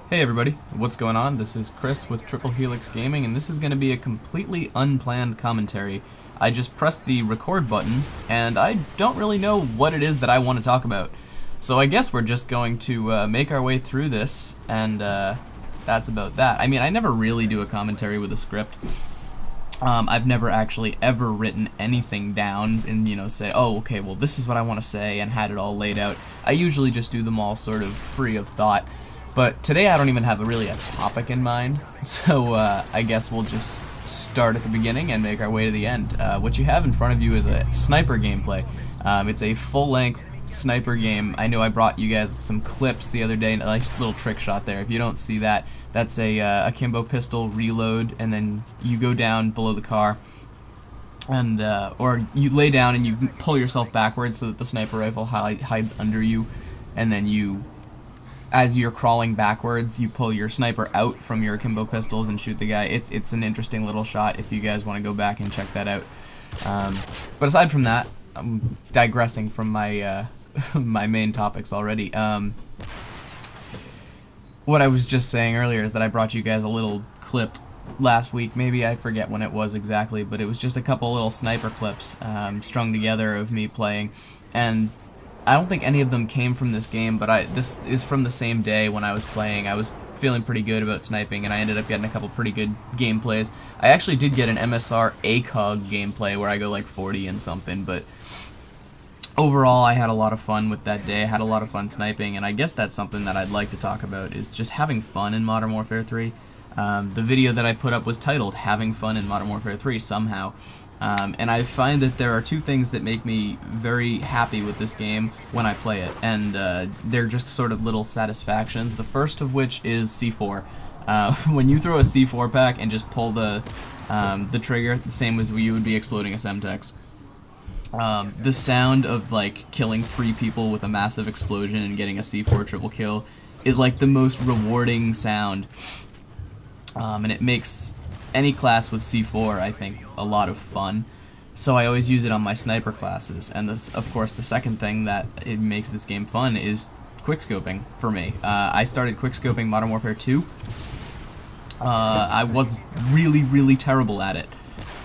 Hey everybody, what's going on? This is Chris with Triple Helix Gaming, and this is going to be a completely unplanned commentary. I just pressed the record button, and I don't really know what it is that I want to talk about. So I guess we're just going to make our way through this, and that's about that. I mean, I never really do a commentary with a script. I've never actually ever written anything down and, say, oh, okay, well, this is what I want to say, and had it all laid out. I usually just do them all sort of free of thought. But today I don't even have really a topic in mind, so I guess we'll just start at the beginning and make our way to the end. What you have in front of you is a sniper gameplay. It's a full-length sniper game. I know I brought you guys some clips the other day, a nice little trick shot there. If you don't see that, that's a akimbo pistol reload, and then you go down below the car, and or you lay down and you pull yourself backwards so that the sniper rifle hides under you, and then as you're crawling backwards, you pull your sniper out from your akimbo pistols and shoot the guy. It's an interesting little shot if you guys want to go back and check that out. But aside from that, I'm digressing from my my main topics already. What I was just saying earlier is that I brought you guys a little clip last week. Maybe I forget when it was exactly, but it was just a couple little sniper clips strung together of me playing, and I don't think any of them came from this game, but this is from the same day when I was playing. I was feeling pretty good about sniping, and I ended up getting a couple pretty good gameplays. I actually did get an MSR ACOG gameplay where I go like 40 and something, but overall I had a lot of fun with that day. I had a lot of fun sniping, and I guess that's something that I'd like to talk about, is just having fun in Modern Warfare 3. The video that I put up was titled Having Fun in Modern Warfare 3 Somehow. And I find that there are two things that make me very happy with this game when I play it, and they're just sort of little satisfactions. The first of which is C4. When you throw a C4 pack and just pull the trigger, the same as you would be exploding a Semtex. The sound of like killing 3 people with a massive explosion and getting a C4 triple kill is like the most rewarding sound, and it makes any class with C4, I think, a lot of fun. So I always use it on my sniper classes. And this, of course, the second thing that it makes this game fun is quickscoping for me. I started quickscoping Modern Warfare 2. I was really, really terrible at it.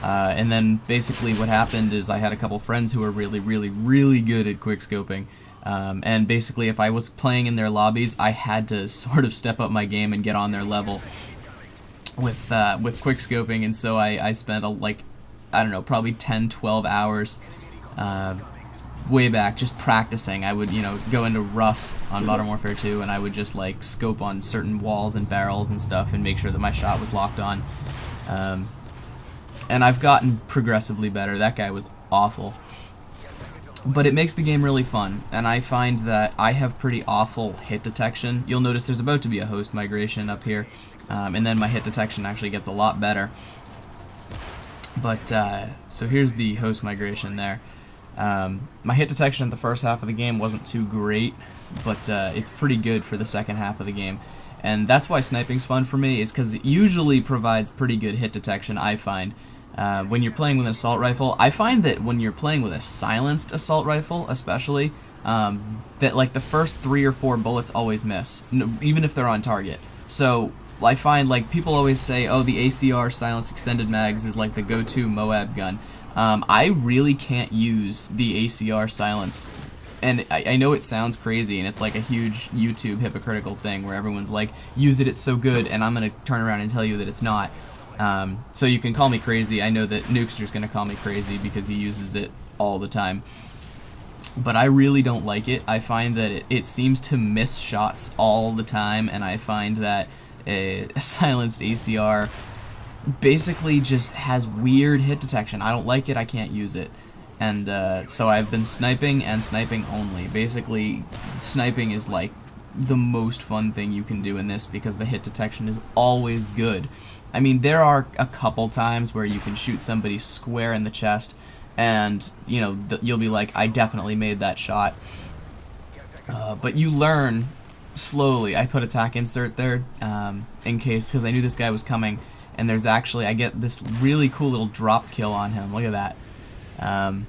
And then basically what happened is I had a couple friends who were really, really, really good at quickscoping. And basically if I was playing in their lobbies, I had to sort of step up my game and get on their level with quickscoping, and so I spent I don't know, probably 10-12 hours way back just practicing. I would go into Rust on Modern Warfare 2, and I would just like scope on certain walls and barrels and stuff and make sure that my shot was locked on. And I've gotten progressively better. That guy was awful. But it makes the game really fun, and I find that I have pretty awful hit detection. You'll notice there's about to be a host migration up here, and then my hit detection actually gets a lot better. But, so here's the host migration there. My hit detection in the first half of the game wasn't too great, but it's pretty good for the second half of the game. And that's why sniping's fun for me, is because it usually provides pretty good hit detection, I find. When you're playing with an assault rifle, I find that when you're playing with a silenced assault rifle, especially, that like the first 3 or 4 bullets always miss, even if they're on target. So I find like people always say, oh, the ACR silenced extended mags is like the go-to Moab gun. I really can't use the ACR silenced. And I know it sounds crazy, and it's like a huge YouTube hypocritical thing where everyone's like, use it, it's so good, and I'm going to turn around and tell you that it's not. So you can call me crazy. I know that Nukster's going to call me crazy because he uses it all the time. But I really don't like it. I find that it seems to miss shots all the time, and I find that a silenced ACR basically just has weird hit detection. I don't like it, I can't use it. And so I've been sniping and sniping only. Basically, sniping is like the most fun thing you can do in this because the hit detection is always good. I mean, there are a couple times where you can shoot somebody square in the chest and, you'll be like, I definitely made that shot. But you learn slowly. I put attack insert there in case, because I knew this guy was coming, and there's actually, I get this really cool little drop kill on him. Look at that. And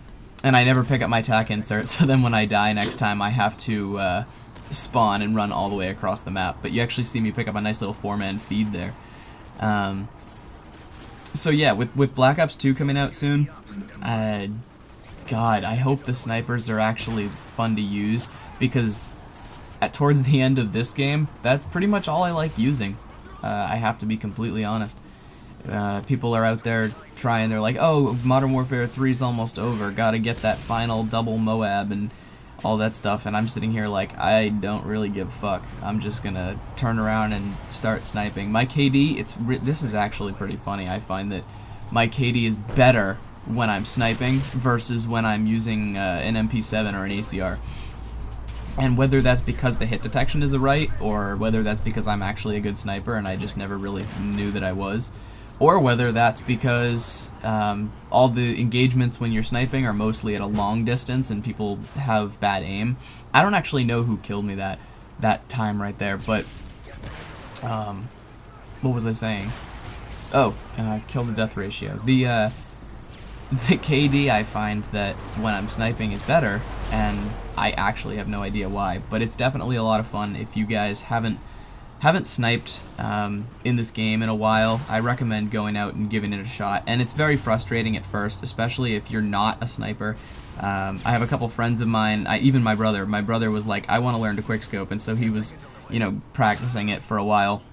I never pick up my attack insert, so then when I die next time, I have to spawn and run all the way across the map. But you actually see me pick up a nice little 4-man feed there. So yeah, with Black Ops 2 coming out soon, God, I hope the snipers are actually fun to use, because towards the end of this game, that's pretty much all I like using. I have to be completely honest. People are out there trying, they're like, oh, Modern Warfare 3's almost over, gotta get that final double Moab and all that stuff, and I'm sitting here like, I don't really give a fuck. I'm just gonna turn around and start sniping. My KD, this is actually pretty funny. I find that my KD is better when I'm sniping versus when I'm using an MP7 or an ACR. And whether that's because the hit detection is right, or whether that's because I'm actually a good sniper and I just never really knew that I was, or whether that's because all the engagements when you're sniping are mostly at a long distance and people have bad aim. I don't actually know who killed me that time right there, but what was I saying? Oh, kill to death ratio. The KD, I find that when I'm sniping is better, and I actually have no idea why, but it's definitely a lot of fun. If you guys haven't sniped in this game in a while, I recommend going out and giving it a shot. And it's very frustrating at first, especially if you're not a sniper. I have a couple friends of mine, even my brother. My brother was like, I want to learn to quickscope, and so he was, practicing it for a while.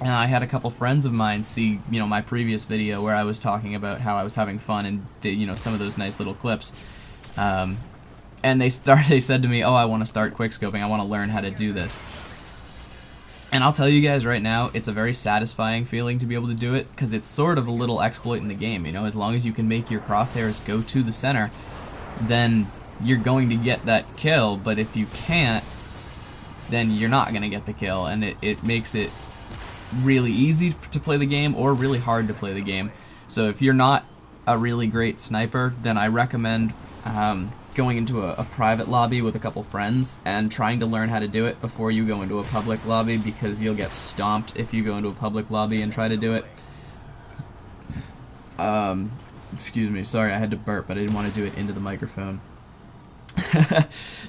And I had a couple friends of mine see, my previous video where I was talking about how I was having fun and did, some of those nice little clips. And they said to me, oh, I want to start quickscoping, I want to learn how to do this. And I'll tell you guys right now, it's a very satisfying feeling to be able to do it, because it's sort of a little exploit in the game, as long as you can make your crosshairs go to the center, then you're going to get that kill, but if you can't, then you're not going to get the kill, and it makes it really easy to play the game or really hard to play the game. So if you're not a really great sniper, then I recommend going into a private lobby with a couple friends and trying to learn how to do it before you go into a public lobby, because you'll get stomped if you go into a public lobby and try to do it. Excuse me, sorry, I had to burp, but I didn't want to do it into the microphone.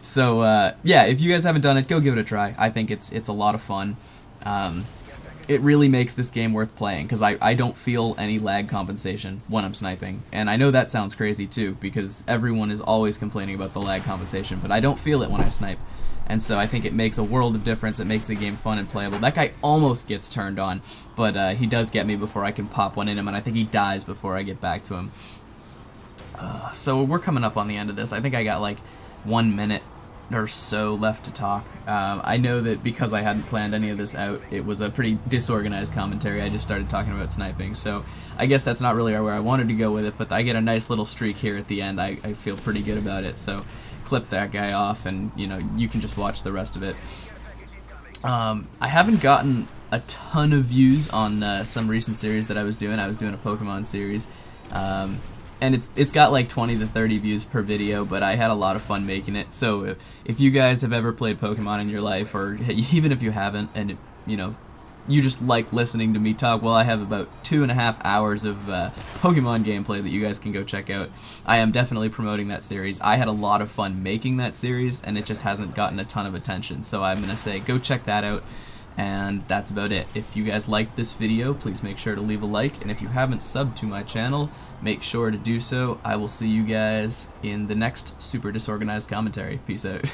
So yeah, if you guys haven't done it, go give it a try. I think it's a lot of fun. It really makes this game worth playing, because I don't feel any lag compensation when I'm sniping. And I know that sounds crazy too, because everyone is always complaining about the lag compensation, but I don't feel it when I snipe. And so I think it makes a world of difference. It makes the game fun and playable. That guy almost gets turned on, but he does get me before I can pop one in him, and I think he dies before I get back to him. So we're coming up on the end of this. I think I got like 1 minute or so left to talk. I know that because I hadn't planned any of this out, it was a pretty disorganized commentary. I just started talking about sniping, so I guess that's not really where I wanted to go with it, but I get a nice little streak here at the end. I feel pretty good about it, so clip that guy off and you can just watch the rest of it. I haven't gotten a ton of views on some recent series that I was doing. I was doing a Pokemon series, and it's got like 20 to 30 views per video, but I had a lot of fun making it. So if you guys have ever played Pokemon in your life, or even if you haven't, and you just like listening to me talk, well, I have about 2.5 hours of Pokemon gameplay that you guys can go check out. I am definitely promoting that series. I had a lot of fun making that series, and it just hasn't gotten a ton of attention, so I'm gonna say go check that out. And that's about it. If you guys liked this video, please make sure to leave a like, and if you haven't subbed to my channel, make sure to do so. I will see you guys in the next super disorganized commentary. Peace out.